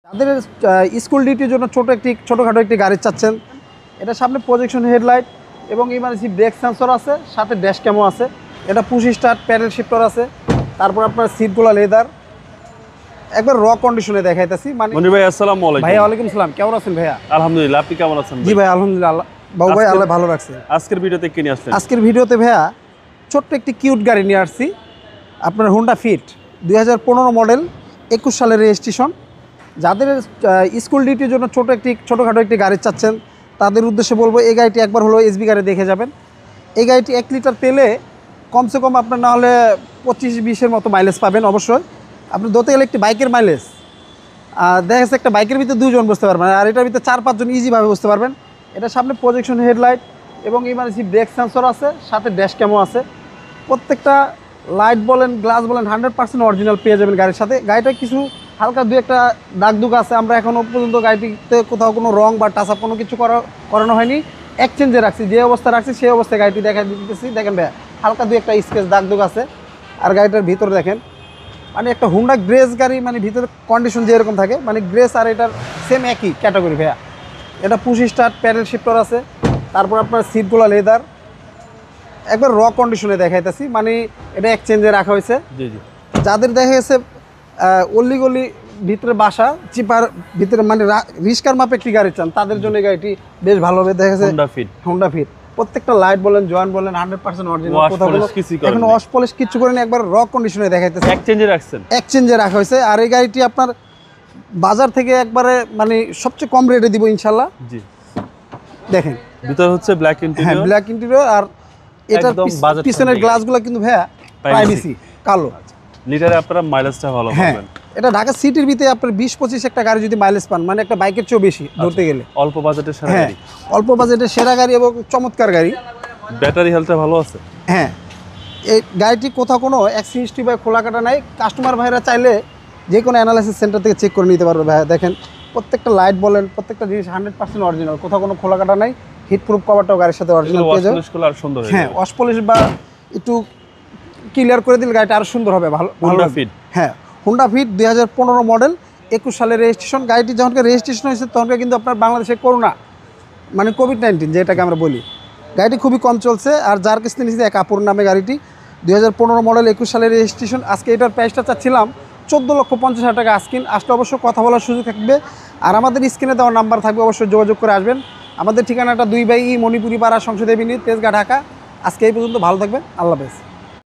তাদের স্কুল ডিউটির জন্য ছোটোখাটো একটি গাড়ি চাচ্ছেন। এটা সামনে প্রজেকশন হেডলাইট এবং ইমার্জেন্সি ব্রেক সেন্সর আছে, সাথে ড্যাশ ক্যামও আছে। এটা পুশ স্টার্ট প্যাডেল শিফটার আছে। তারপর আপনার সিটগুলো লেদার, একবার র কন্ডিশনে দেখাইতেছি। মানে মনির ভাই আসসালামু আলাইকুম। ভাইয়া ওয়ালাইকুম সালাম, কেমন আছেন ভাইয়া? আলহামদুলিল্লাহ, আপনি কেমন আছেন? জি ভাই আলহামদুলিল্লাহ, বাবু ভাই আল্লাহ ভালো রাখছে। আজকের ভিডিওতে কি নিয়ে আসলেন? আজকের ভিডিওতে ভাইয়া ছোট্ট একটি কিউট গাড়ি নিয়ে আসছি। আপনার হোন্ডা ফিট 2015 মডেল, 21 সালের রেজিস্ট্রেশন। যাদের স্কুল ডিউটির জন্য ছোটোখাটো একটি গাড়ি চাচ্ছেন, তাদের উদ্দেশ্যে বলবো এই গাড়িটি একবার হলো এসবি গাড়ি দেখে যাবেন। এই গাড়িটি 1 লিটার তেলে কমসে কম আপনার না হলে 25-20-এর মতো মাইলেজ পাবেন। অবশ্যই আপনি ধরতে গেলে একটি বাইকের মাইলেজ, দেখা যাচ্ছে একটা বাইকের ভিতরে 2 জন বসতে পারবেন, আর এটার ভিতরে 4-5 জন ইজিভাবে বসতে পারবেন। এটা সামনে প্রজেকশন হেডলাইট এবং ইমার্জেন্সি ব্রেক সেন্সর আছে, সাথে ড্যাশ ক্যামও আছে। প্রত্যেকটা লাইট বলেন, গ্লাস বলেন 100% অরিজিনাল পেয়ে যাবেন গাড়ির সাথে। গাড়িটা কিছু হালকা দু একটা দাগ আছে, আমরা এখনও পর্যন্ত গাড়িটিতে কোথাও কোনো রং বা টাচ আপ কোনো কিছু করানো হয়নি। এক্সচেঞ্জে রাখছি, যে অবস্থা রাখছি সেই অবস্থায় গাড়িটি দেখা দিতেছি। দেখেন ভাইয়া হালকা দু একটা স্কেচ দাগ আছে। আর গাড়িটার ভিতরে দেখেন, মানে একটা হুন্ডা গ্রেস গাড়ি, মানে ভিতরে কন্ডিশন যেরকম থাকে, মানে গ্রেস আর এটার সেম একই ক্যাটাগরি ভাইয়া। এটা পুশ স্টার্ট প্যাডেল শিফটার আছে। তারপর আপনার সিটগুলো লেদার, একবার র কন্ডিশনে দেখাইতেছি। মানে এটা এক্সচেঞ্জে রাখা হয়েছে। জি জি। যাদের দেখা গেছে অল্লি গলি ভিতরে বাসা চিপার ভিতরে, মানে রিস্কার মাপে একটি গাড়ি চান, তাদের জন্য এই গাড়িটি বেশ ভালো হবে। দেখা গেছে হোন্ডা ফিট প্রত্যেকটা লাইট বলেন, জয়েন্ট বলেন 100% অরিজিনাল। এখন ওয়াশ পলিশ কিছু করেন, একবার র কন্ডিশনে দেখাইতেছে। এক্সচেঞ্জে রাখা হয়েছে। আর এই গাড়িটি আপনার বাজার থেকে একবারে মানে সবচেয়ে কম রেটে দিব ইনশাল্লাহ। জি দেখেন, ভিতরে হচ্ছে ব্ল্যাক ইন্টেরিয়র। হ্যাঁ ব্ল্যাক ইন্টেরিয়র। আর এটার পিছনের গ্লাসগুলো কিন্তু ভাইয়া প্রাইভেসি কালো। লিটারে আপনারা মাইলেজটা ভালো পাবেন। এটা ঢাকা সিটির ভিতরে আপনার 20-25 একটা গাড়ি যদি মাইলেজ পান, মানে একটা বাইকের চেয়েও বেশি ধরতে গেলে। অল্প বাজেটের সেরা গাড়ি। অল্প বাজেটের সেরা গাড়ি এবং চমৎকার গাড়ি। ব্যাটারি হেলথটা ভালো আছে। হ্যাঁ, এই গাড়িটি কোথাও কোনো অ্যাক্সিডেন্ট বা খোলা কাটা নাই। কাস্টমার ভাইরা চাইলে যে কোনো অ্যানালাইসিস সেন্টার থেকে চেক করে নিতে পারবে ভাইয়া। দেখেন প্রত্যেকটা লাইট বলেন, প্রত্যেকটা জিনিস 100% অরিজিনাল, কোথাও কোনো খোলা কাটা নাই। হিট প্রুফ কভারটাও গাড়ির সাথে অরিজিনাল পেয়ে যাবে। হ্যাঁ, ওয়াশ পলিশ বা একটু ক্লিয়ার করে দিলে গাড়িটা আরও সুন্দর হবে। ভালো ফিট। হ্যাঁ, হোন্ডা ফিট 2015 মডেল, 21 সালের রেজিস্ট্রেশন। গাড়িটি যখন রেজিস্ট্রেশন হয়েছে তখন কিন্তু আপনার বাংলাদেশে করোনা, মানে কোভিড-19 যেটাকে আমরা বলি, গাড়িটি খুবই কম চলছে। আর যার কাছ থেকে নিয়েছে এক আপুর নামে গাড়িটি 2015 মডেল, 21 সালের রেজিস্ট্রেশন। আজকে এটার প্রাইসটা চাচ্ছিলাম 14,50,000 টাকা। আসলে অবশ্যই কথা বলার সুযোগ থাকবে। আর আমাদের স্ক্রিনে দেওয়ার নাম্বার থাকবে, অবশ্যই যোগাযোগ করে আসবেন। আমাদের ঠিকানাটা 2/E মণিপুরি পাড়া, সংসদ এভিনিউ, তেজগাঁ, ঢাকা। আজকে এই পর্যন্ত, ভালো থাকবেন, আল্লাহ হাফেজ।